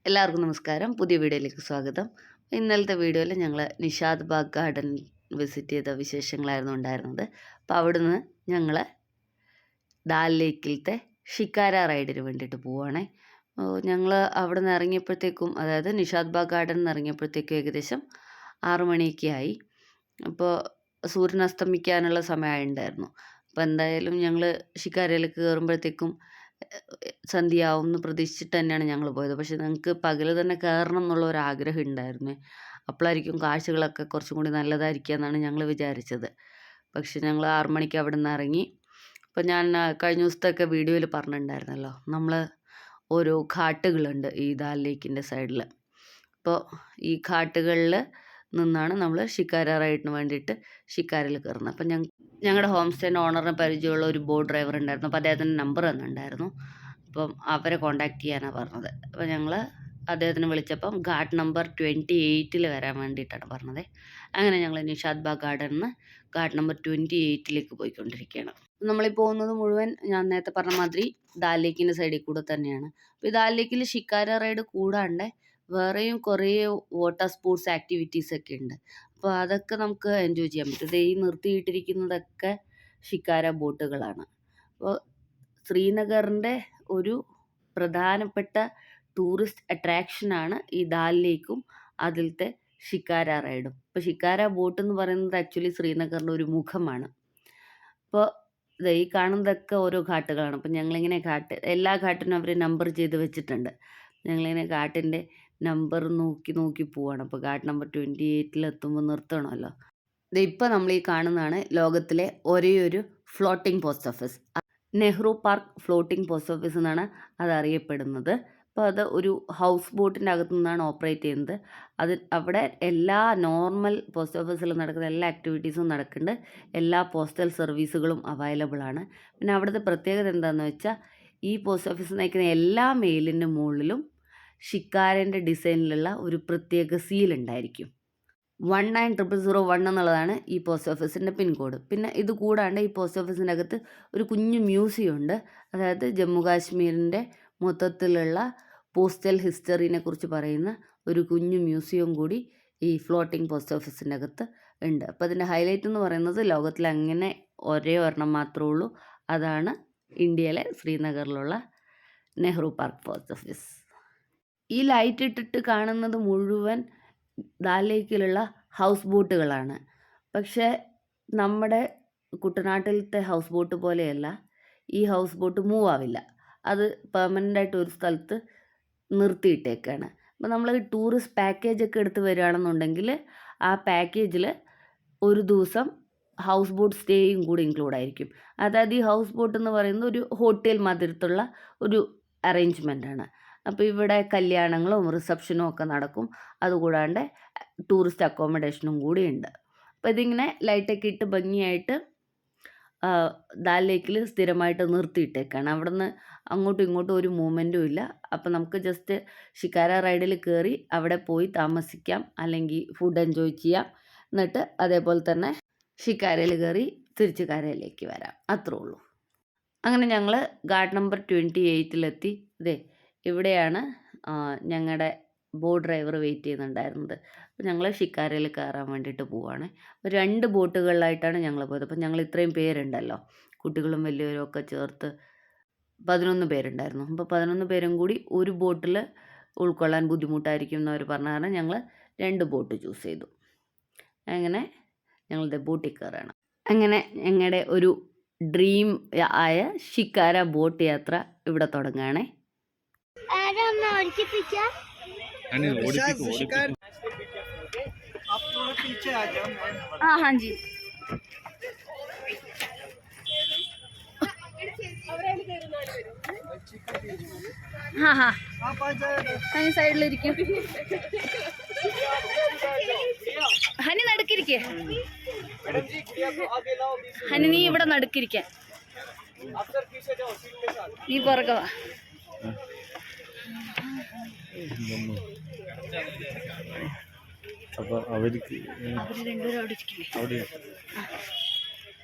എല്ലാവർക്കും നമസ്കാരം. പുതിയ വീഡിയോയിലേക്ക് സ്വാഗതം. ഇന്നലത്തെ വീഡിയോയിൽ ഞങ്ങൾ നിഷാദ് ബാഗ് ഗാർഡൻ വിസിറ്റ് ചെയ്ത വിശേഷങ്ങളായിരുന്നു ഉണ്ടായിരുന്നത്. അപ്പോൾ അവിടുന്ന് ഞങ്ങൾ ദാൽ ലേക്കിലത്തെ ഷിക്കാര റൈഡിന് വേണ്ടിയിട്ട് പോവുകയാണേ. ഞങ്ങൾ അവിടെ നിന്ന് ഇറങ്ങിയപ്പോഴത്തേക്കും, അതായത് നിഷാദ് ബാഗ് ഗാർഡൻ നിന്ന് ഇറങ്ങിയപ്പോഴത്തേക്കും ഏകദേശം 6 മണിയൊക്കെ ആയി. അപ്പോൾ സൂര്യൻ അസ്തമിക്കാനുള്ള സമയമായിട്ടുണ്ടായിരുന്നു. അപ്പോൾ എന്തായാലും ഞങ്ങൾ ഷിക്കാരയിലേക്ക് കയറുമ്പോഴത്തേക്കും സന്ധ്യയാവും എന്ന് പ്രതീക്ഷിച്ചിട്ട് തന്നെയാണ് ഞങ്ങൾ പോയത്. പക്ഷേ ഞങ്ങൾക്ക് പകൽ തന്നെ കയറണം എന്നുള്ള ഒരു ആഗ്രഹം ഉണ്ടായിരുന്നു. അപ്പോഴായിരിക്കും കാഴ്ചകളൊക്കെ കുറച്ചും കൂടി നല്ലതായിരിക്കുക എന്നാണ് ഞങ്ങൾ വിചാരിച്ചത്. പക്ഷെ ഞങ്ങൾ 6 മണിക്ക് അവിടെ നിന്ന് ഇറങ്ങി. അപ്പോൾ ഞാൻ കഴിഞ്ഞ ദിവസത്തെയൊക്കെ വീഡിയോയിൽ പറഞ്ഞിട്ടുണ്ടായിരുന്നല്ലോ, നമ്മൾ ഓരോ ഘാട്ടുകളുണ്ട് ഈ ദാൽ ലേക്കിൻ്റെ സൈഡിൽ. അപ്പോൾ ഈ ഘാട്ടുകളിൽ നിന്നാണ് നമ്മൾ ഷിക്കാര റൈഡിന് വേണ്ടിയിട്ട് ഷിക്കാരയിൽ കയറുന്നത്. അപ്പം ഞങ്ങളുടെ ഹോം സ്റ്റേൻ്റെ ഓണറിന് പരിചയമുള്ള ഒരു ബോട്ട് ഡ്രൈവർ ഉണ്ടായിരുന്നു. അപ്പോൾ അദ്ദേഹത്തിൻ്റെ നമ്പർ തന്നിട്ടുണ്ടായിരുന്നു. അപ്പം അവരെ കോൺടാക്റ്റ് ചെയ്യാനാണ് പറഞ്ഞത്. അപ്പോൾ ഞങ്ങൾ അദ്ദേഹത്തിന് വിളിച്ചപ്പം ഘാട്ട് നമ്പർ 28 വരാൻ വേണ്ടിയിട്ടാണ് പറഞ്ഞത്. അങ്ങനെ ഞങ്ങൾ നിഷാദ് ബാഗ് ഗാർഡനിൽ നിന്ന് ഘാട്ട് നമ്പർ 28 പോയിക്കൊണ്ടിരിക്കുകയാണ്. നമ്മളീ പോകുന്നത് മുഴുവൻ ഞാൻ നേരത്തെ പറഞ്ഞ മാതിരി ദാൽ ലേക്കിൻ്റെ സൈഡിൽ കൂടെ തന്നെയാണ്. അപ്പോൾ ഈ ദാൽ ലേക്കിൽ ഷിക്കാര റൈഡ് കൂടാണ്ട് വേറെയും കുറേ വാട്ടർ സ്പോർട്സ് ആക്ടിവിറ്റീസൊക്കെ ഉണ്ട്. അപ്പോൾ അതൊക്കെ നമുക്ക് എൻജോയ് ചെയ്യാൻ പറ്റും. ഈ നിർത്തിയിട്ടിരിക്കുന്നതൊക്കെ ഷിക്കാര ബോട്ടുകളാണ്. അപ്പോൾ ശ്രീനഗറിൻ്റെ ഒരു പ്രധാനപ്പെട്ട ടൂറിസ്റ്റ് അട്രാക്ഷനാണ് ഈ ദാൽ ലേക്കും അതിലത്തെ ഷിക്കാര റൈഡും. ഇപ്പോൾ ഷിക്കാര ബോട്ട് എന്ന് പറയുന്നത് ആക്ച്വലി ശ്രീനഗറിൻ്റെ ഒരു മുഖമാണ്. അപ്പോൾ ഈ കാണുന്നതൊക്കെ ഓരോ ഘാട്ടുകളാണ്. അപ്പം ഞങ്ങളിങ്ങനെ എല്ലാ ഘാട്ടിനും അവർ നമ്പർ ചെയ്ത് വെച്ചിട്ടുണ്ട്. ഞങ്ങളിങ്ങനെ ഘാട്ടിൻ്റെ നമ്പർ നോക്കി പോവാണ്. അപ്പോൾ ഘാട്ട് നമ്പർ 28 എത്തുമ്പോൾ നിർത്തണമല്ലോ. ഇപ്പോൾ നമ്മൾ ഈ കാണുന്നതാണ് ലോകത്തിലെ ഒരേയൊരു floating post office. Nehru park floating post office എന്നാണ് അത് അറിയപ്പെടുന്നത്. അപ്പോൾ അത് ഒരു ഹൗസ് ബോട്ടിൻ്റെ അകത്തു നിന്നാണ് ഓപ്പറേറ്റ് ചെയ്യുന്നത്. അവിടെ എല്ലാ നോർമൽ പോസ്റ്റ് ഓഫീസിൽ നടക്കുന്ന എല്ലാ ആക്ടിവിറ്റീസും നടക്കുന്നുണ്ട്. എല്ലാ പോസ്റ്റൽ സർവീസുകളും അവൈലബിൾ ആണ്. പിന്നെ അവിടുത്തെ പ്രത്യേകത എന്താണെന്ന് വെച്ചാൽ, ഈ പോസ്റ്റ് ഓഫീസ് നയിക്കുന്ന എല്ലാ മെയിലിൻ്റെ മുകളിലും ഷിക്കാരൻ്റെ ഡിസൈനിലുള്ള ഒരു പ്രത്യേക സീൽ ഉണ്ടായിരിക്കും. 190001 എന്നുള്ളതാണ് ഈ പോസ്റ്റ് ഓഫീസിൻ്റെ പിൻകോഡ്. പിന്നെ ഇത് കൂടാണ്ട് ഈ പോസ്റ്റ് ഓഫീസിൻ്റെ അകത്ത് ഒരു കുഞ്ഞു മ്യൂസിയം ഉണ്ട്. അതായത് ജമ്മു കാശ്മീരിൻ്റെ മൊത്തത്തിലുള്ള പോസ്റ്റൽ ഹിസ്റ്ററിനെ കുറിച്ച് പറയുന്ന ഒരു കുഞ്ഞു മ്യൂസിയം കൂടി ഈ ഫ്ലോട്ടിംഗ് പോസ്റ്റ് ഓഫീസിൻ്റെ അകത്ത് ഉണ്ട്. അപ്പോൾ അതിൻ്റെ ഹൈലൈറ്റ് എന്ന് പറയുന്നത് ലോകത്തിൽ അങ്ങനെ ഒരേ ഒരെണ്ണം മാത്രമേ ഉള്ളൂ. അതാണ് ഇന്ത്യയിലെ ശ്രീനഗറിലുള്ള നെഹ്റു പാർക്ക് പോസ്റ്റ് ഓഫീസ്. ഈ ലൈറ്റ് ഇട്ടിട്ട് കാണുന്നത് മുഴുവൻ ദാൽ ലേക്കിലുള്ള ഹൗസ് ബോട്ടുകളാണ്. പക്ഷേ നമ്മുടെ കുട്ടനാട്ടിലത്തെ ഹൗസ് ബോട്ട് പോലെയല്ല. ഈ ഹൗസ് ബോട്ട് മൂവ് ആവില്ല. അത് പെർമനൻ്റായിട്ട് ഒരു സ്ഥലത്ത് നിർത്തിയിട്ടേക്കാണ്. അപ്പോൾ നമ്മൾ ടൂറിസ്റ്റ് പാക്കേജൊക്കെ എടുത്ത് വരികയാണെന്നുണ്ടെങ്കിൽ ആ പാക്കേജിൽ ഒരു ദിവസം ഹൗസ് ബോട്ട് സ്റ്റേയും കൂടി ഇൻക്ലൂഡ് ആയിരിക്കും. അതായത് ഈ ഹൗസ് ബോട്ട് എന്ന് പറയുന്നത് ഒരു ഹോട്ടൽ മാതിരത്തുള്ള ഒരു അറേഞ്ച്മെൻ്റാണ്. അപ്പോൾ ഇവിടെ കല്യാണങ്ങളും റിസപ്ഷനും ഒക്കെ നടക്കും. അതുകൂടാണ്ട് ടൂറിസ്റ്റ് അക്കോമഡേഷനും കൂടി ഉണ്ട്. അപ്പോൾ ഇതിങ്ങനെ ലൈറ്റൊക്കെ ഇട്ട് ഭംഗിയായിട്ട് ദാൽ ലേക്കിൽ സ്ഥിരമായിട്ട് നിർത്തിയിട്ടേക്കാണ്. അവിടെ നിന്ന് അങ്ങോട്ടും ഇങ്ങോട്ടും ഒരു മൂവ്മെൻറ്റും ഇല്ല. അപ്പോൾ നമുക്ക് ജസ്റ്റ് ഷിക്കാര റൈഡിൽ കയറി അവിടെ പോയി താമസിക്കാം, അല്ലെങ്കിൽ ഫുഡ് എൻജോയ് ചെയ്യാം. എന്നിട്ട് അതേപോലെ തന്നെ ഷിക്കാരയിൽ കയറി തിരിച്ച് കരയിലേക്ക് വരാം. അത്രേ ഉള്ളൂ. അങ്ങനെ ഞങ്ങൾ ഘാട്ട് നമ്പർ 28 ഇതേ ഇവിടെയാണ് ഞങ്ങളുടെ ബോട്ട് ഡ്രൈവർ വെയിറ്റ് ചെയ്യുന്നുണ്ടായിരുന്നത്. അപ്പോൾ ഞങ്ങൾ ഷിക്കാരയിൽ കയറാൻ വേണ്ടിയിട്ട് പോവുകയാണ്. 2 ബോട്ടുകളിലായിട്ടാണ് ഞങ്ങൾ പോയത്. അപ്പോൾ ഞങ്ങൾ ഇത്രയും പേരുണ്ടല്ലോ, കുട്ടികളും വലിയവരും ഒക്കെ ചേർത്ത് 11 പേരുണ്ടായിരുന്നു. അപ്പോൾ 11 പേരും കൂടി ഒരു ബോട്ടിൽ ഉൾക്കൊള്ളാൻ ബുദ്ധിമുട്ടായിരിക്കും എന്നവർ പറഞ്ഞ കാരണം ഞങ്ങൾ 2 ബോട്ട് ചൂസ് ചെയ്തു. അങ്ങനെ ഞങ്ങളുടെ ബോട്ടിൽ കയറുകയാണ്. അങ്ങനെ ഞങ്ങളുടെ ഒരു ഡ്രീം ആയ ഷിക്കാര ബോട്ട് യാത്ര ഇവിടെ തുടങ്ങുകയാണേ. हाँ जी, हाँ हाँ ഹനി സൈഡിലിരിക്കും. ഹനി നടുക്കിരിക്കേ. ഹനി നീ ഇവിടെ നടുക്കിരിക്കാൻ, നീ പുറകെ വാ. അപ്പോൾ അവർക്ക്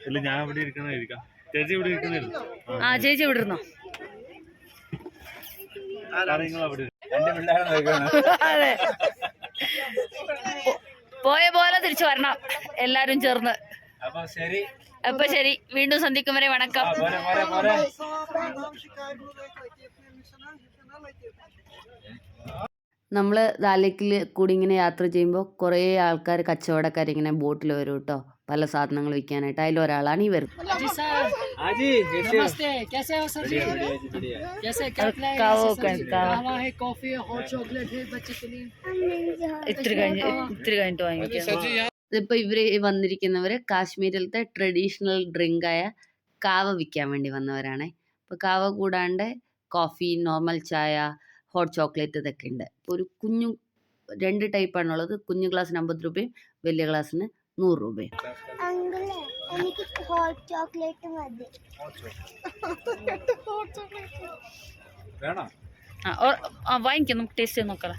ഇല്ല, ഞാൻ അവിടെ ഇരിക്കുന്നതായിരിക്കാം. ചേച്ചി ഇവിടെ ഇരിക്കുന്നതായിരുന്നു. ചേച്ചി ഇവിടെ ഇരുന്നോ? നിങ്ങൾ അവിടെ അതെ, പോയ പോലെ തിരിച്ചു വരണം എല്ലാരും ചേർന്ന്. അപ്പൊ ശരി, വീണ്ടും സന്ധിക്കും വരെ വണക്കം. നമ്മൾ ദാൽ ലേക്കിൽ കൂടി ഇങ്ങനെ യാത്ര ചെയ്യുമ്പോൾ കുറേ ആൾക്കാർ, കച്ചവടക്കാർ ഇങ്ങനെ ബോട്ടിൽ വരും കേട്ടോ, पल साधन विൽക്കാനായിട്ട്. അതിലൊരാളാണ് ഈ വരുന്നത്. ഇതിപ്പോ ഇവര് വന്നിരിക്കുന്നവര് കാശ്മീരിലത്തെ ട്രഡീഷണൽ ഡ്രിങ്ക് ആയ കാവ വിൽക്കാൻ വേണ്ടി വന്നവരാണ്. ഇപ്പൊ കാവ കൂടാണ്ട് കോഫി, നോർമൽ ചായ, ഹോട്ട് ചോക്ലേറ്റ് ഇതൊക്കെ ഉണ്ട്. ഒരു കുഞ്ഞു 2 ടൈപ്പാണുള്ളത്. കുഞ്ഞു ഗ്ലാസ്സിന് 50 രൂപയും വലിയ ഗ്ലാസ്സിന് 100 രൂപയും. വാങ്ങിക്കാം, നമുക്ക് ടേസ്റ്റ് ചെയ്ത് നോക്കാം.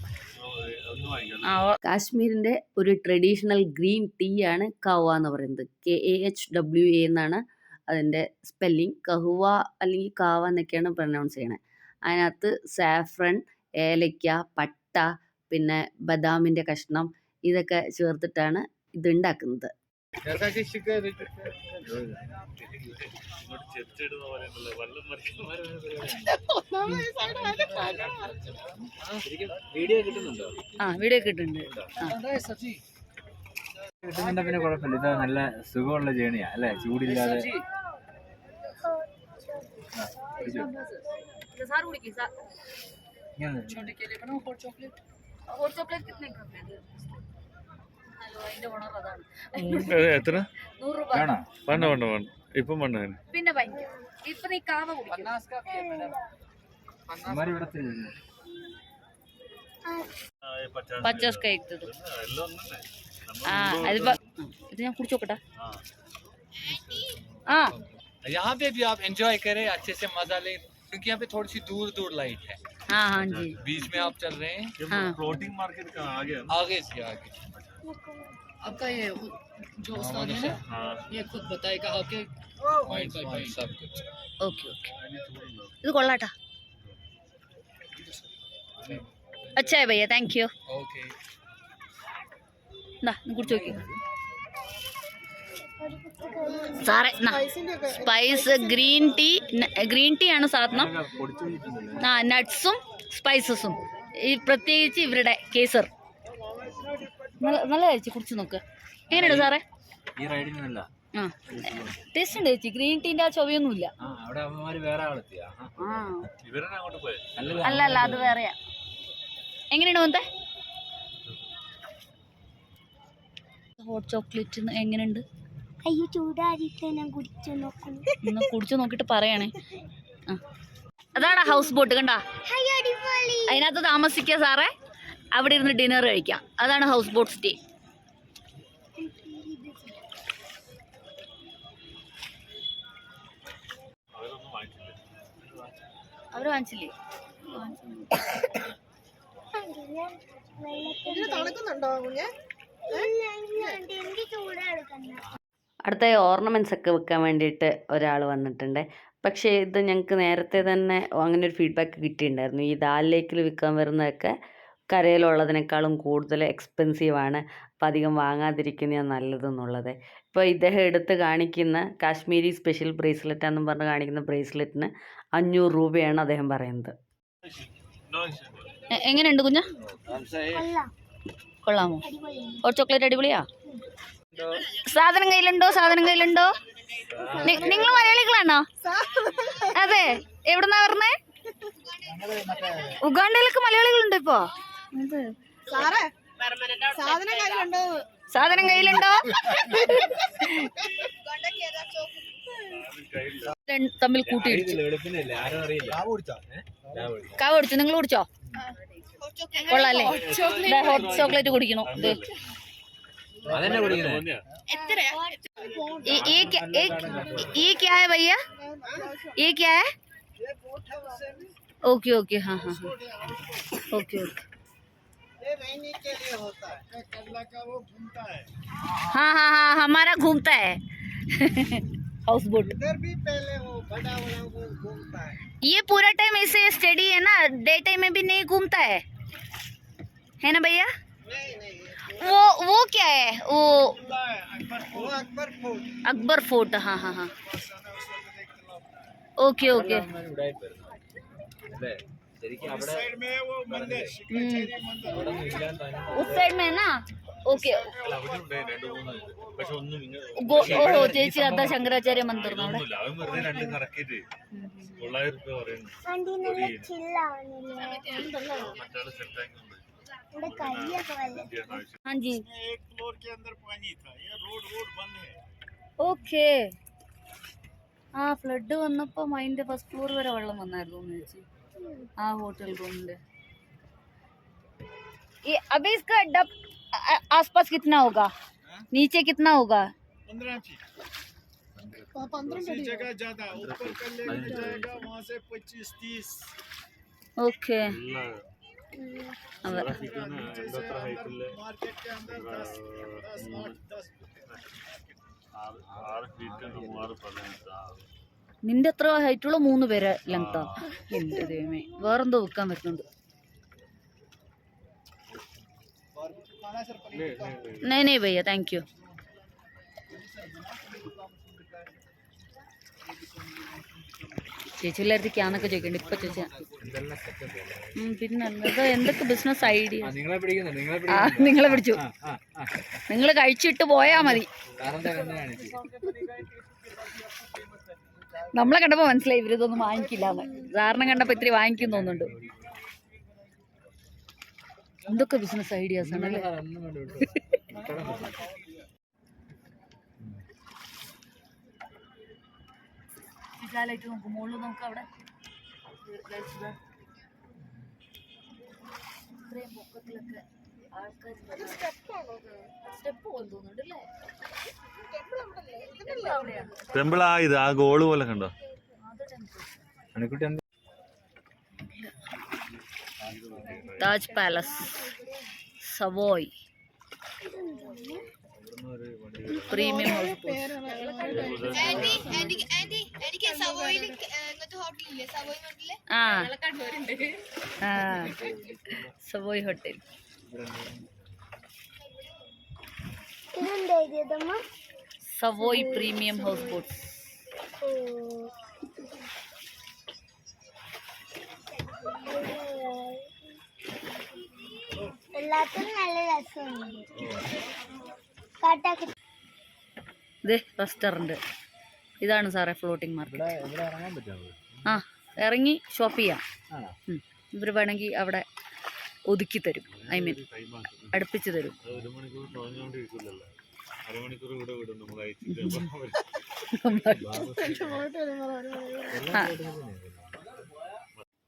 കാശ്മീരിന്റെ ഒരു ട്രഡീഷണൽ ഗ്രീൻ ടീ ആണ് കഹ്വ എന്ന് പറയുന്നത്. KAHWA എന്നാണ് അതിന്റെ സ്പെല്ലിംഗ്. കഹ്വ അല്ലെങ്കിൽ കാവ എന്നൊക്കെയാണ് പ്രൊനൗൺസ് ചെയ്യണത്. അതിനകത്ത് സാഫ്രൺ, ഏലക്ക, പട്ട, പിന്നെ ബദാമിന്റെ കഷ്ണം ഇതൊക്കെ ചേർത്തിട്ടാണ് ഇത് ഉണ്ടാക്കുന്നത്. വീഡിയോ കിട്ടുന്നുണ്ട്. പിന്നെ കുഴപ്പമില്ല. ഇത് നല്ല സുഖമുള്ള ജേണിയാ അല്ലെ, ചൂടില്ലാതെ. എത്ര വേണ്ട ഇപ്പം വേണ്ട. പിന്നെ ഇപ്പൊ നീ കാവ കുടിക്കും. പച്ചാസ് കഴിക്കുന്നത് ഇത് ഞാൻ കുടിച്ചു നോക്കട്ടെ. यहाँ पे भी आप एंजॉय करें, अच्छे से मजा लें, क्योंकि यहाँ पे थोड़ी सी दूर लाइट है। हाँ जी, बीच में आप चल रहे हैं। फ्लोटिंग मार्केट का आगे से आगे आपका ये जो उस्ताद है ना, ये खुद बताएगा आपके पॉइंट बाय पॉइंट सब कुछ। ओके ഇത് കൊള്ളാട്ടാ. अच्छा है भैया, थैंक यू. ओके, ना कुछ നോക്കി സാറേ. സ്പൈസ് ഗ്രീൻ ടീ ആണ് സാധനം. നട്ട്സും സ്പൈസസും, ഈ പ്രത്യേകിച്ച് ഇവരുടെ കേസർ നല്ല ചേച്ചി കുടിച്ചു നോക്ക്. എങ്ങനെയുണ്ട് സാറേ? ആ ടേസ്റ്റ് ഉണ്ട് ചേച്ചി. ഗ്രീൻ ടീന്റെ ആ ചൊവയൊന്നുമില്ല. അല്ല അത് വേറെയാ. എങ്ങനെയുണ്ട് മോന്തെ? ഹോട്ട് ചോക്ലേറ്റ് എങ്ങനെയുണ്ട്? അയ്യോ, ചൂടാറിയിട്ട് ഞാൻ കുടിച്ചു നോക്കിട്ട് പറയണേ. അതാണ് ഹൗസ് ബോട്ട്, കണ്ടാ? അതിനകത്ത് താമസിക്കുക സാറേ, അവിടെ ഇരുന്ന് ഡിന്നർ കഴിക്കാം. അതാണ് ഹൗസ് ബോട്ട് സ്റ്റേ. അവര് വാങ്ങിച്ചില്ലേ? അടുത്ത ഓർണമെന്റ്സ് ഒക്കെ വെക്കാൻ വേണ്ടിയിട്ട് ഒരാൾ വന്നിട്ടുണ്ട്. പക്ഷേ ഇത് ഞങ്ങൾക്ക് നേരത്തെ തന്നെ അങ്ങനെ ഒരു ഫീഡ്ബാക്ക് കിട്ടിയിട്ടുണ്ടായിരുന്നു. ഈ ദാൽ ലേക്കിൽ വിൽക്കാൻ വരുന്നതൊക്കെ കരയിലുള്ളതിനേക്കാളും കൂടുതൽ എക്സ്പെൻസീവാണ്, അപ്പം അധികം വാങ്ങാതിരിക്കുന്നതാണ് നല്ലതെന്നുള്ളത്. ഇപ്പോൾ ഇദ്ദേഹം എടുത്ത് കാണിക്കുന്ന കാശ്മീരി സ്പെഷ്യൽ ബ്രേസ്ലെറ്റാണെന്നും പറഞ്ഞ് കാണിക്കുന്ന ബ്രേസ്ലെറ്റിന് 500 രൂപയാണ് അദ്ദേഹം പറയുന്നത്. എങ്ങനെയുണ്ട് കുഞ്ഞ? കൊള്ളാമോ? ഹോട്ട് ചോക്ലേറ്റ് അടിപൊളിയാ. സാധനം കയ്യിലുണ്ടോ? നിങ്ങൾ മലയാളികളാണോ? അതെ, എവിടുന്നാ പറഞ്ഞേ? ഉഗാണ്ടയിലൊക്കെ മലയാളികളുണ്ട് ഇപ്പോ. സാധനം കയ്യിലുണ്ടോ? തമ്മിൽ കൂട്ടിയിടിച്ചു. കാവ കുടിച്ചു? നിങ്ങൾ കുടിച്ചോ? കൊള്ളാല്ലേ? ഹോട്ട് ചോക്ലേറ്റ് കുടിക്കണോ? ये क्या है भैया? ये क्या है? ओके हाँ ओके हाँ हमारा घूमता है हाउस बोट. इधर भी पहले वो बड़ा वाला वो घूमता है. ये पूरा टाइम ऐसे स्टडी है ना, डे टाइम में भी नहीं घूमता है ना भैया? वो क्या है वो? अकबर फोर्ट। हाँ हाँ हाँ, ओके ओके। उस साइड में है ना, ओके। അല്ല അവിടെ ഉണ്ട് രണ്ട് മൂന്ന്, പക്ഷെ ഒന്നും ഓ ചേച്ചി അതാ ശങ്കരാചാര്യ മന്ദിർ അവിടെ. ഒന്നുമില്ല, അവൻ വെറുതെ രണ്ട് കറക്കിട്ട് 900 രൂപ പറയുന്നു. വണ്ടി നല്ല ചില്ലാവുന്നില്ല. മറ്റാള് സെറ്റാക്കുന്നുണ്ട്. ഇവിടെ കയ്യൊക്കെ വല്ല हाँ जी एक फ्लोर के अंदर पानी था, ये रोड बंद है। ഓക്കെ. ആ ഫ്ലഡ് വന്നപ്പോ അതിന്റെ ഫസ്റ്റ് ഫ്ലോർ വരെ വെള്ളം വന്നായിരുന്നു ചേച്ചി ആ ഹോട്ടൽ റൂമിന്റെ. अभी इसका डब आसपास कितना होगा, नीचे कितना होगा? 15 फीट। दूसरी जगह ज्यादा ऊपर कर लेके जाएगा, वहाँ से 25-30। ഓക്കെ. എത്ര ഹൈറ്റില്? मार्केट के अंदर 10 6 ഫീറ്റ് 3-15. നിന്റെ എത്ര ഹൈറ്റുള്ള 3 പേരെ ലെങ്താ? എന്റെ ദൈവമേ, വേറെന്തോ വെക്കാൻ പറ്റുന്നുണ്ട്. नहीं नहीं भैया, थैंक यू. ചേച്ചി എല്ലായിടത്തേക്കാന്നൊക്കെ ചോദിക്കണ്ട ഇപ്പൊ ചോദിച്ചാ. പിന്നല്ല എന്തൊക്കെ ബിസിനസ് ഐഡിയ. നിങ്ങളെ പിടിച്ചു, നിങ്ങൾ കഴിച്ചിട്ട് പോയാ മതി. നമ്മളെ കണ്ടപ്പോ മനസ്സിലായി ഇവരിതൊന്നും വാങ്ങിക്കില്ലാന്ന്. സാറിനെ കണ്ടപ്പോ ഇത്തിരി വാങ്ങിക്കും തോന്നുന്നുണ്ട്. എന്തൊക്കെ ബിസിനസ് ഐഡിയാസ് ആണല്ലേ. വിശാലായിട്ട് നോക്കും, മുകളിൽ നോക്കാം. അവിടെ ഇത്രയും പൊക്കത്തിലൊക്കെ ആൾക്കാർ സ്റ്റെപ്പ് പോലെ തോന്നുന്നുണ്ട് അല്ലേ? ടെമ്പിൾ ആ ഇത് ആ ഗോള് പോലെ കണ്ടോ? Taj palace, Savoy premium house boat. ആ ആ സവോയ് ഹോട്ടൽ. ഇതെന്താ എഴുതിയതമ്മ? Savoy premium house boat. എല്ലാത്തിനും നല്ല രസമുണ്ട്. കാട്ടാക്കി ഇത് റെസ്റ്റോറൻറ്റ്. ഇതാണ് സാറേ ഫ്ലോട്ടിംഗ് മാർക്കറ്റ്. ആ ഇറങ്ങി ഷോപ്പ് ചെയ്യാം. ഇവർ വേണമെങ്കിൽ അവിടെ ഒതുക്കി തരും, ഐ മീൻ അടുപ്പിച്ച് തരും. 1 മണിക്കൂർ തുറഞ്ഞുകൊണ്ടിരിക്കില്ലല്ലോ, അരമണിക്കൂർ ഇവിടെ വിടും നമ്മൾ അയച്ചിട്ട്.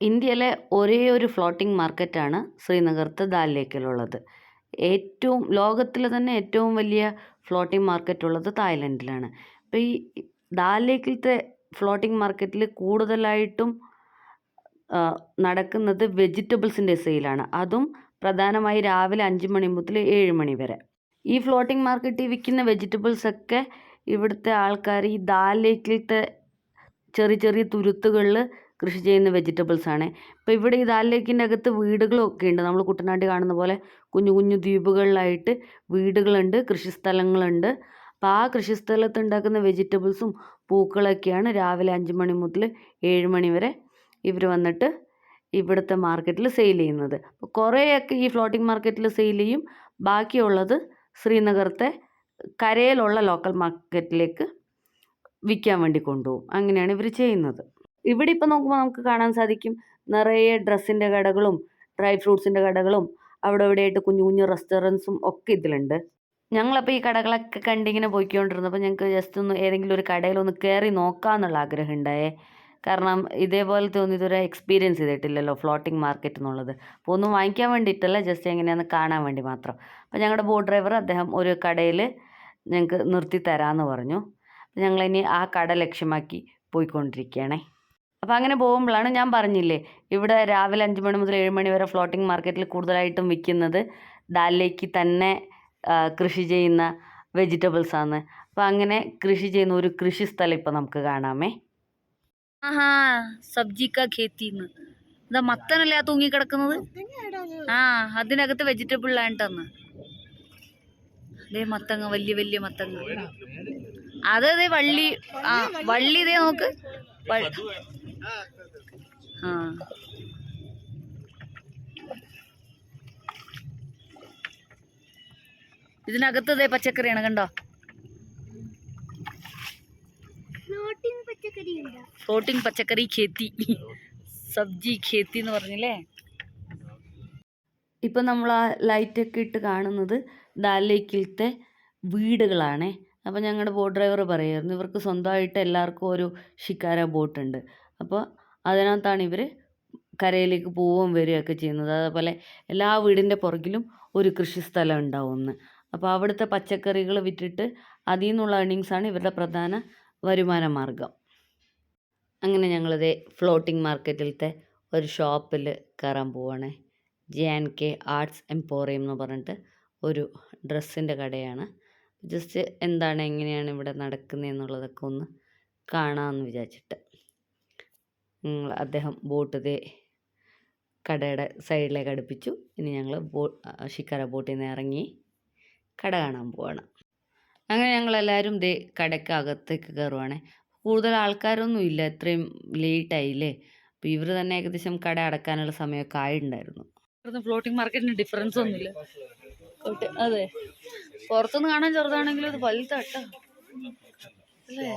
ഇന്ത്യയിലെ ഒരേ ഒരു ഫ്ലോട്ടിംഗ് മാർക്കറ്റാണ് ശ്രീനഗരത്തെ ദാൽ ലേക്കിലുള്ളത്. ലോകത്തിലെ തന്നെ ഏറ്റവും വലിയ ഫ്ലോട്ടിംഗ് മാർക്കറ്റ് ഉള്ളത് തായ്ലൻഡിലാണ്. അപ്പോൾ ഈ ദാൽ ലേക്കിലത്തെ ഫ്ലോട്ടിംഗ് മാർക്കറ്റിൽ കൂടുതലായിട്ടും നടക്കുന്നത് വെജിറ്റബിൾസിൻ്റെ സെയിലാണ്. അതും പ്രധാനമായി രാവിലെ 5 മണി മുതൽ 7 മണി വരെ. ഈ ഫ്ലോട്ടിംഗ് മാർക്കറ്റിൽ വിൽക്കുന്ന വെജിറ്റബിൾസൊക്കെ ഇവിടുത്തെ ആൾക്കാർ ഈ ദാൽ ലേക്കിലത്തെ ചെറിയ ചെറിയ തുരുത്തുകളിൽ കൃഷി ചെയ്യുന്ന വെജിറ്റബിൾസാണ്. ഇപ്പോൾ ഇവിടെ ഈ ദാൽ ലേക്കിൻ്റെ അകത്ത് വീടുകളൊക്കെ ഉണ്ട്. നമ്മൾ കുട്ടനാട്ടിൽ കാണുന്ന പോലെ കുഞ്ഞു കുഞ്ഞു ദ്വീപുകളിലായിട്ട് വീടുകളുണ്ട്, കൃഷിസ്ഥലങ്ങളുണ്ട്. അപ്പോൾ ആ കൃഷിസ്ഥലത്ത് ഉണ്ടാക്കുന്ന വെജിറ്റബിൾസും പൂക്കളൊക്കെയാണ് രാവിലെ 5 മണി മുതൽ 7 മണി വരെ ഇവർ വന്നിട്ട് ഇവിടുത്തെ മാർക്കറ്റിൽ സെയിൽ ചെയ്യുന്നത്. അപ്പോൾ കുറേയൊക്കെ ഈ ഫ്ലോട്ടിംഗ് മാർക്കറ്റിൽ സെയിൽ ചെയ്യും, ബാക്കിയുള്ളത് ശ്രീനഗരത്തെ കരയിലുള്ള ലോക്കൽ മാർക്കറ്റിലേക്ക് വിൽക്കാൻ വേണ്ടി കൊണ്ടുപോകും. അങ്ങനെയാണ് ഇവർ ചെയ്യുന്നത്. ഇവിടെ ഇപ്പോൾ നോക്കുമ്പോൾ നമുക്ക് കാണാൻ സാധിക്കും നിറയെ ഡ്രസ്സിൻ്റെ കടകളും ഡ്രൈ ഫ്രൂട്ട്സിൻ്റെ കടകളും അവിടെ ഇവിടെയായിട്ട് കുഞ്ഞു കുഞ്ഞു റെസ്റ്റോറൻറ്റ്സും ഒക്കെ ഇതിലുണ്ട്. ഞങ്ങളപ്പോൾ ഈ കടകളൊക്കെ കണ്ടിങ്ങനെ പോയിക്കൊണ്ടിരുന്നപ്പോൾ ഞങ്ങൾക്ക് ജസ്റ്റ് ഒന്ന് ഏതെങ്കിലും ഒരു കടയിലൊന്ന് കയറി നോക്കാമെന്നുള്ള ആഗ്രഹം ഉണ്ടായേ. കാരണം ഇതേപോലത്തെ ഒന്നും ഇതുവരെ എക്സ്പീരിയൻസ് ചെയ്തിട്ടില്ലല്ലോ ഫ്ലോട്ടിംഗ് മാർക്കറ്റ് എന്നുള്ളത്. അപ്പോൾ ഒന്നും വാങ്ങിക്കാൻ വേണ്ടിയിട്ടല്ല, ജസ്റ്റ് എങ്ങനെയാണെന്ന് കാണാൻ വേണ്ടി മാത്രം. അപ്പോൾ ഞങ്ങളുടെ ബോട്ട് ഡ്രൈവർ അദ്ദേഹം ഒരു കടയിൽ ഞങ്ങൾക്ക് നിർത്തി തരാമെന്ന് പറഞ്ഞു. ഞങ്ങളിനി ആ കട ലക്ഷ്യമാക്കി പോയിക്കൊണ്ടിരിക്കുകയാണേ. അപ്പോൾ അങ്ങനെ പോകുമ്പോഴാണ് ഞാൻ പറഞ്ഞില്ലേ ഇവിടെ രാവിലെ 5 മണി മുതൽ 7 മണി വരെ ഫ്ലോട്ടിംഗ് മാർക്കറ്റിൽ കൂടുതലായിട്ടും വിൽക്കുന്നത് ദാൽ ലേക്ക് തന്നെ കൃഷി ചെയ്യുന്ന വെജിറ്റബിൾസാണ്. അപ്പോൾ അങ്ങനെ കൃഷി ചെയ്യുന്ന ഒരു കൃഷി സ്ഥലം ഇപ്പോൾ നമുക്ക് കാണാമേ. ആഹാ സബ്ജി കാ ഖേത്തി ഇതാ മത്തനല്ലേ ആ തൂങ്ങി കിടക്കുന്നത്. ആ അതിനകത്ത് വെജിറ്റബിൾ ലാൻഡെന്ന്. അതേ മത്തങ്ങ, വലിയ വലിയ മത്തങ്ങ. അതേ വള്ളി. ആ വള്ളി ഇതേ നോക്ക്. ആ ഇതിനകത്ത് ഇതേ പച്ചക്കറിയാണ് കണ്ടോ. ഫ്ലോട്ടിംഗ് പച്ചക്കറി ഖേത്തി, സബ്ജി ഖേത്തി എന്ന് പറഞ്ഞില്ലേ. ഇപ്പം നമ്മൾ ആ ലൈറ്റൊക്കെ ഇട്ട് കാണുന്നത് ദാൽ ലേക്കിലത്തെ വീടുകളാണേ. അപ്പോൾ ഞങ്ങളുടെ ബോട്ട് ഡ്രൈവർ പറയുമായിരുന്നു ഇവർക്ക് സ്വന്തമായിട്ട് എല്ലാവർക്കും ഒരു ഷിക്കാര ബോട്ടുണ്ട്. അപ്പോൾ അതിനകത്താണ് ഇവർ കരയിലേക്ക് പോവുകയും വരികയൊക്കെ ചെയ്യുന്നത്. അതേപോലെ എല്ലാ വീടിൻ്റെ പുറകിലും ഒരു കൃഷിസ്ഥലം ഉണ്ടാവുമെന്ന്. അപ്പോൾ അവിടുത്തെ പച്ചക്കറികൾ വിറ്റിട്ട് അതിൽ നിന്നുള്ള ഏർണിങ്സാണ് ഇവരുടെ പ്രധാന വരുമാന മാർഗം. അങ്ങനെ ഞങ്ങളിതേ ഫ്ലോട്ടിംഗ് മാർക്കറ്റിലത്തെ ഒരു ഷോപ്പിൽ കയറാൻ പോവുകയാണേ. JNK ആർട്സ് എംപോറിയം എന്ന് പറഞ്ഞിട്ട് ഒരു ഡ്രസ്സിൻ്റെ കടയാണ്. ജസ്റ്റ് എന്താണ് എങ്ങനെയാണ് ഇവിടെ നടക്കുന്നത് എന്നുള്ളതൊക്കെ ഒന്ന് കാണാമെന്ന് വിചാരിച്ചിട്ട് അദ്ദേഹം ബോട്ട് ഇതേ കടയുടെ സൈഡിലേക്ക് അടുപ്പിച്ചു. ഇനി ഞങ്ങൾ ഷിക്കാര ബോട്ടിൽ നിന്ന് ഇറങ്ങി കട കാണാൻ പോവാണ്. അങ്ങനെ ഞങ്ങളെല്ലാവരും ദേ കടയ്ക്കകത്തേക്ക് കയറുവാണേ. കൂടുതൽ ആൾക്കാരൊന്നും ഇല്ല, ഇത്രയും ലേറ്റായില്ലേ. അപ്പോൾ ഇവർ തന്നെ ഏകദേശം കട അടക്കാനുള്ള സമയമൊക്കെ ആയിട്ടുണ്ടായിരുന്നു. ഫ്ലോട്ടിംഗ് മാർക്കറ്റിന് ഡിഫറൻസ് ഒന്നുമില്ല. അതെ, പുറത്തുനിന്ന് കാണാൻ ചെറുതാണെങ്കിലും അത് വലുതാട്ടോ അല്ലേ.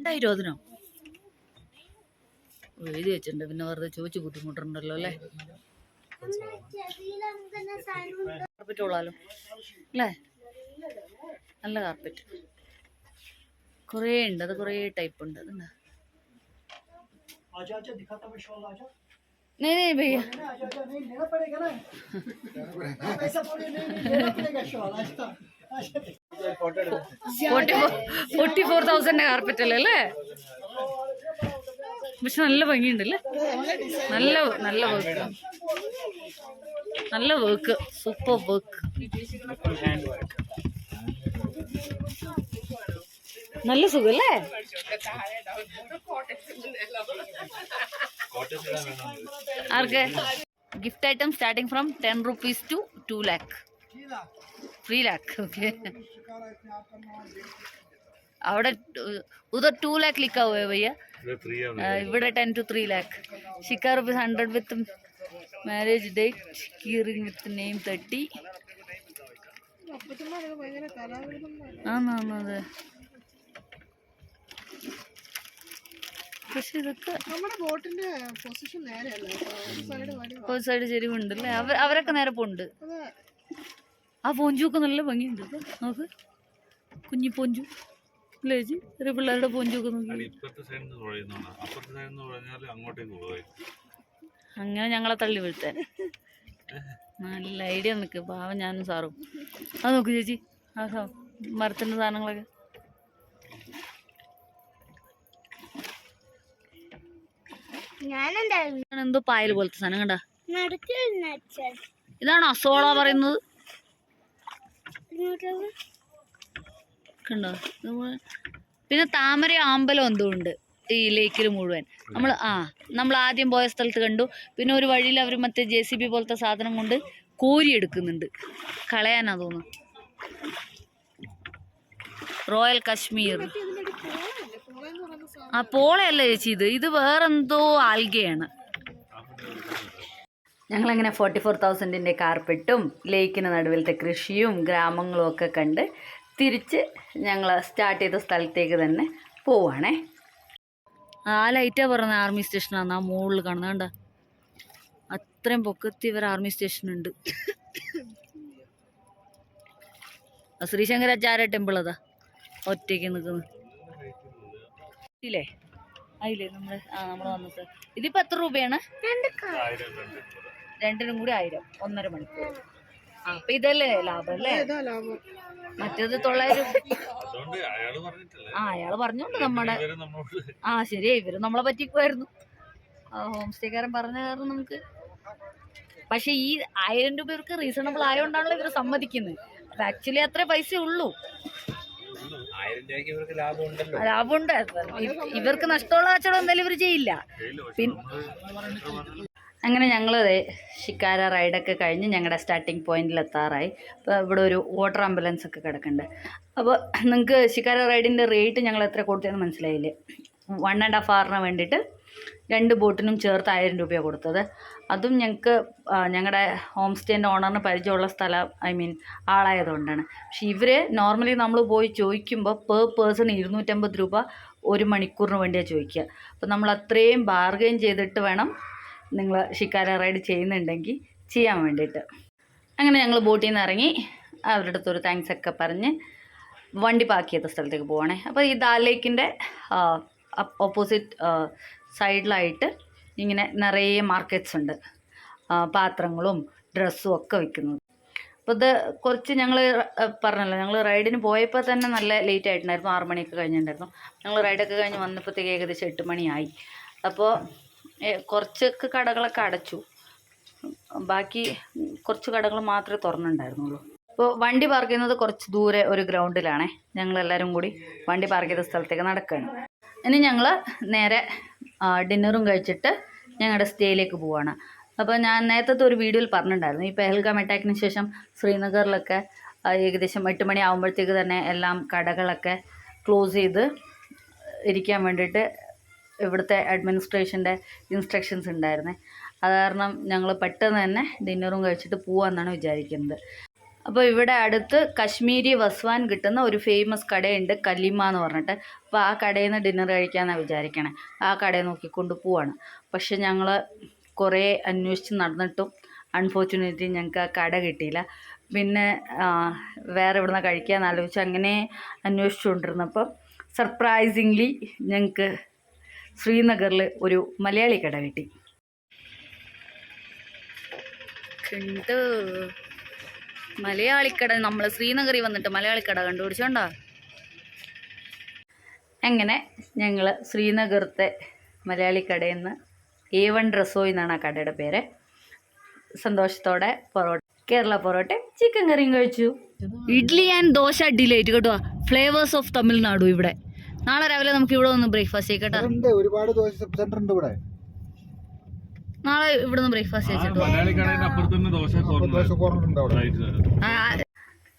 2000 അതിനോ എഴുതി വെച്ചിട്ടുണ്ട്. പിന്നെ വെറുതെ ചോദിച്ചു ബുദ്ധിമുട്ടുണ്ടല്ലോ അല്ലേ. കാർപ്പറ്റ് കൊള്ളാലോ അല്ലേ, നല്ല കാർപ്പറ്റ് കുറേ ഉണ്ട്. അത് കുറേ ടൈപ്പ് ഉണ്ട്. അതുണ്ടാ नहीं भैया 44,000 കാർപ്പറ്റ് അല്ലേ. പക്ഷെ നല്ല ഭംഗിയുണ്ടല്ലേ, നല്ല നല്ല വർക്ക്, നല്ല വർക്ക്, സൂപ്പർ വർക്ക്, നല്ല സുഖല്ലേ. ആർക്ക് gift item starting from 10 rupees to 2 lakh, 3 lakh. Okay, അവിടെ उधर 2 lakh लिखा हुआ है भैया, ഇവിടെ 10 to 3 lakh. शिकार rupees 100 with marriage date, keyring with name 30. അതെ, പക്ഷെ ഇതൊക്കെ ഒരു സൈഡ് ചെരിവുണ്ടല്ലേ. അവരൊക്കെ നേരെ പോണ്ട്. ആ പോഞ്ചുക്ക് നല്ല ഭംഗിയുണ്ട്. നോക്ക്, കുഞ്ഞി പോഞ്ചു അല്ലേ ചേച്ചി, ചെറിയ പിള്ളേരുടെ പോഞ്ചുക്ക് നോക്കി. അങ്ങനെ ഞങ്ങളെ തള്ളി വീഴ്ത്താൻ നല്ല ഐഡിയ നിൽക്ക്. പാവം ഞാനും സാറും. അത് നോക്ക് ചേച്ചി, ആ മരത്തിൻ്റെ സാധനങ്ങളൊക്കെ. എന്തോ പായൽ പോലത്തെ സാധനം കണ്ട. ഇതാണോ അസോള പറയുന്നത്? കണ്ടോ. പിന്നെ താമര ആമ്പലം എന്തോ ഉണ്ട് ഈ ലേക്കിൽ മുഴുവൻ. നമ്മൾ ആദ്യം പോയ സ്ഥലത്ത് കണ്ടു. പിന്നെ ഒരു വഴിയിൽ അവർ മറ്റേ JCB പോലത്തെ സാധനം കൊണ്ട് കോരി എടുക്കുന്നുണ്ട്, കളയാനാ തോന്നുന്നു. റോയൽ കശ്മീർ. ആ പോളയല്ല ചേച്ചി, ഇത് വേറെന്തോ ആൽഗയാണ്. ഞങ്ങളങ്ങനെ 44,000-ന്റെ കാർപ്പറ്റും ലേക്കിന് നടുവിലത്തെ കൃഷിയും ഗ്രാമങ്ങളും ഒക്കെ കണ്ട് തിരിച്ച് ഞങ്ങൾ സ്റ്റാർട്ട് ചെയ്ത സ്ഥലത്തേക്ക് തന്നെ പോവാണേ. ആ ലൈറ്റാ പറഞ്ഞ ആർമി സ്റ്റേഷനാണ് ആ മുകളിൽ കാണുന്നത്. കണ്ട അത്രയും പൊക്കത്തി വരെ ആർമി സ്റ്റേഷൻ ഉണ്ട്. ശ്രീശങ്കരാചാര്യ ടെമ്പിൾ അതാ ഒറ്റയ്ക്ക് നിൽക്കുന്നത്. ഇല്ലേ അതില്ലേ നമ്മൾ വന്ന സ്ഥലം. ഇതിപ്പോ എത്ര രൂപയാണ്? രണ്ടിനും കൂടി 1000, 1.5 മണിക്കൂർ. അപ്പൊ ഇതല്ലേ ലാഭം അല്ലേ. മറ്റേത് 900. അയാള് പറഞ്ഞോണ്ട് നമ്മുടെ ശരിയാ, ഇവര് നമ്മളെ പറ്റിക്കുമായിരുന്നു. ഹോം സ്റ്റേക്കാരൻ പറഞ്ഞ കാരണം നമുക്ക്. പക്ഷെ ഈ 1000 രൂപ ഇവർക്ക് റീസണബിൾ ആയതുകൊണ്ടാണല്ലോ ഇവര് സമ്മതിക്കുന്നത്. ആക്ച്വലി അത്രേ പൈസ ഉള്ളൂ. ലാഭമുണ്ട്. ഇവർക്ക് നഷ്ടമുള്ള കച്ചവടം എന്തായാലും ഇവർ ചെയ്യില്ല. അങ്ങനെ ഞങ്ങൾ ഷിക്കാര റൈഡൊക്കെ കഴിഞ്ഞ് ഞങ്ങളുടെ സ്റ്റാർട്ടിങ് പോയിന്റിൽ എത്താറായി. അപ്പോൾ ഇവിടെ ഒരു വാട്ടർ ആംബുലൻസ് ഒക്കെ കിടക്കുന്നുണ്ട്. അപ്പോൾ നിങ്ങൾക്ക് ഷിക്കാര റൈഡിൻ്റെ റേറ്റ് ഞങ്ങൾ എത്ര കൊടുത്തതെന്ന് മനസ്സിലായില്ലേ? 1.5 hour വേണ്ടിയിട്ട് 2 ബോട്ടിനും ചേർത്ത് 1000 രൂപയാണ് കൊടുത്തത്. അതും ഞങ്ങൾക്ക് ഞങ്ങളുടെ ഹോം സ്റ്റേൻ്റെ ഓണറിന് പരിചയമുള്ള സ്ഥലം, ആളായതുകൊണ്ടാണ്. പക്ഷെ ഇവർ നോർമലി നമ്മൾ പോയി ചോദിക്കുമ്പോൾ പെർ പേഴ്സൺ 250 രൂപ 1 മണിക്കൂറിന് വേണ്ടിയാണ് ചോദിക്കുക. അപ്പോൾ നമ്മൾ അത്രയും ബാർഗെയിൻ ചെയ്തിട്ട് വേണം നിങ്ങൾ ഷിക്കാര റൈഡ് ചെയ്യുന്നുണ്ടെങ്കിൽ ചെയ്യാൻ വേണ്ടിയിട്ട്. അങ്ങനെ ഞങ്ങൾ ബോട്ടിൽ നിന്ന് ഇറങ്ങി അവരുടെ അടുത്തൊരു താങ്ക്സ് ഒക്കെ പറഞ്ഞ് വണ്ടി പാർക്ക് ചെയ്ത സ്ഥലത്തേക്ക് പോവാണേ. അപ്പോൾ ഈ ദാൽ ലേക്കിൻ്റെ ഓപ്പോസിറ്റ് സൈഡിലായിട്ട് ഇങ്ങനെ നിറയെ മാർക്കറ്റ്സ് ഉണ്ട്, പാത്രങ്ങളും ഡ്രസ്സും ഒക്കെ വിൽക്കുന്നത്. അപ്പോൾ ഇത് കുറച്ച് ഞങ്ങൾ പറഞ്ഞല്ലോ, ഞങ്ങൾ റൈഡിന് പോയപ്പോൾ തന്നെ നല്ല ലേറ്റ് ആയിട്ടുണ്ടായിരുന്നു. 6 മണിയൊക്കെ കഴിഞ്ഞിട്ടുണ്ടായിരുന്നു. ഞങ്ങൾ റൈഡൊക്കെ കഴിഞ്ഞ് വന്നപ്പോഴത്തേക്ക് ഏകദേശം 8 മണിയായി. അപ്പോൾ കുറച്ചൊക്കെ കടകളൊക്കെ അടച്ചു, ബാക്കി കുറച്ച് കടകൾ മാത്രമേ തുറന്നിട്ടുണ്ടായിരുന്നുള്ളൂ. അപ്പോൾ വണ്ടി പാർക്ക് ചെയ്യുന്നത് കുറച്ച് ദൂരെ ഒരു ഗ്രൗണ്ടിലാണേ. ഞങ്ങളെല്ലാവരും കൂടി വണ്ടി പാർക്ക് ചെയ്ത സ്ഥലത്തേക്ക് നടക്കുകയാണ്. ഇനി ഞങ്ങൾ നേരെ ഡിന്നറും കഴിച്ചിട്ട് ഞങ്ങളുടെ സ്റ്റേയിലേക്ക് പോവുകയാണ്. അപ്പോൾ ഞാൻ നേരത്തെ ഒരു വീഡിയോയിൽ പറഞ്ഞിട്ടുണ്ടായിരുന്നു, ഈ പെഹൽഗാം അറ്റാക്കിന് ശേഷം ശ്രീനഗറിലൊക്കെ ഏകദേശം 8 മണി ആകുമ്പോഴത്തേക്ക് തന്നെ എല്ലാം കടകളൊക്കെ ക്ലോസ് ചെയ്ത് ഇരിക്കാൻ വേണ്ടിയിട്ട് ഇവിടുത്തെ അഡ്മിനിസ്ട്രേഷൻ്റെ ഇൻസ്ട്രക്ഷൻസ് ഉണ്ടായിരുന്നേ. അത് കാരണം ഞങ്ങൾ പെട്ടെന്ന് തന്നെ ഡിന്നറും കഴിച്ചിട്ട് പോകാമെന്നാണ് വിചാരിക്കുന്നത്. അപ്പോൾ ഇവിടെ അടുത്ത് കശ്മീരി വസ്വാൻ കിട്ടുന്ന ഒരു ഫേമസ് കടയുണ്ട്, കലിമ എന്ന് പറഞ്ഞിട്ട്. അപ്പോൾ ആ കടയിൽ നിന്ന് ഡിന്നർ കഴിക്കാമെന്നാണ് വിചാരിക്കണേ. ആ കടയിൽ നോക്കിക്കൊണ്ട് പോവാണ്. പക്ഷെ ഞങ്ങൾ കുറേ അന്വേഷിച്ച് നടന്നിട്ടും അൺഫോർച്യുനേറ്റ്ലി ഞങ്ങൾക്ക് ആ കട കിട്ടിയില്ല. പിന്നെ വേറെ എവിടെ നിന്നാണ് കഴിക്കാമെന്ന് ആലോചിച്ച് അങ്ങനെ അന്വേഷിച്ചുകൊണ്ടിരുന്നപ്പോൾ സർപ്രൈസിംഗ്ലി ഞങ്ങൾക്ക് ശ്രീനഗറിൽ ഒരു മലയാളി കട കിട്ടി. മലയാളിക്കട, നമ്മൾ ശ്രീനഗറിൽ വന്നിട്ട് മലയാളിക്കട കണ്ടുപിടിച്ചോണ്ടോ. അങ്ങനെ ഞങ്ങൾ ശ്രീനഗറത്തെ മലയാളിക്കടയിൽ നിന്ന് A1 ഡ്രസ്സോയി എന്നാണ് ആ കടയുടെ പേര്. സന്തോഷത്തോടെ കേരള പൊറോട്ടയും ചിക്കൻ കറിയും കഴിച്ചു. ഇഡ്ഡലി ആൻഡ് ദോശ ഡിലൈറ്റ് കേട്ടോ, ഫ്ലേവേഴ്സ് ഓഫ് തമിഴ്നാടു. ഇവിടെ നാളെ രാവിലെ നമുക്ക് ഇവിടെ ഒന്ന് ബ്രേക്ക്ഫാസ്റ്റ് ചെയ്യട്ടെ. ഒരുപാട് ദോശ സെന്റർ ഉണ്ട് ഇവിടെ. നാളെ ഇവിടെ നിന്ന് ബ്രേക്ക്ഫാസ്റ്റ് കഴിച്ചിട്ട്.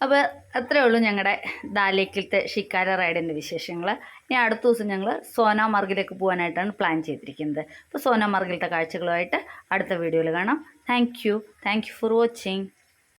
അപ്പോൾ അത്രേ ഉള്ളൂ ഞങ്ങളുടെ ദാൽ ലേക്കിലത്തെ ഷിക്കാര റൈഡിൻ്റെ വിശേഷങ്ങൾ. ഇനി അടുത്ത ദിവസം ഞങ്ങൾ സോനാമാർഗിലേക്ക് പോകാനായിട്ടാണ് പ്ലാൻ ചെയ്തിരിക്കുന്നത്. അപ്പോൾ സോനാമാർഗിലത്തെ കാഴ്ചകളുമായിട്ട് അടുത്ത വീഡിയോയിൽ കാണാം. Thank you for watching.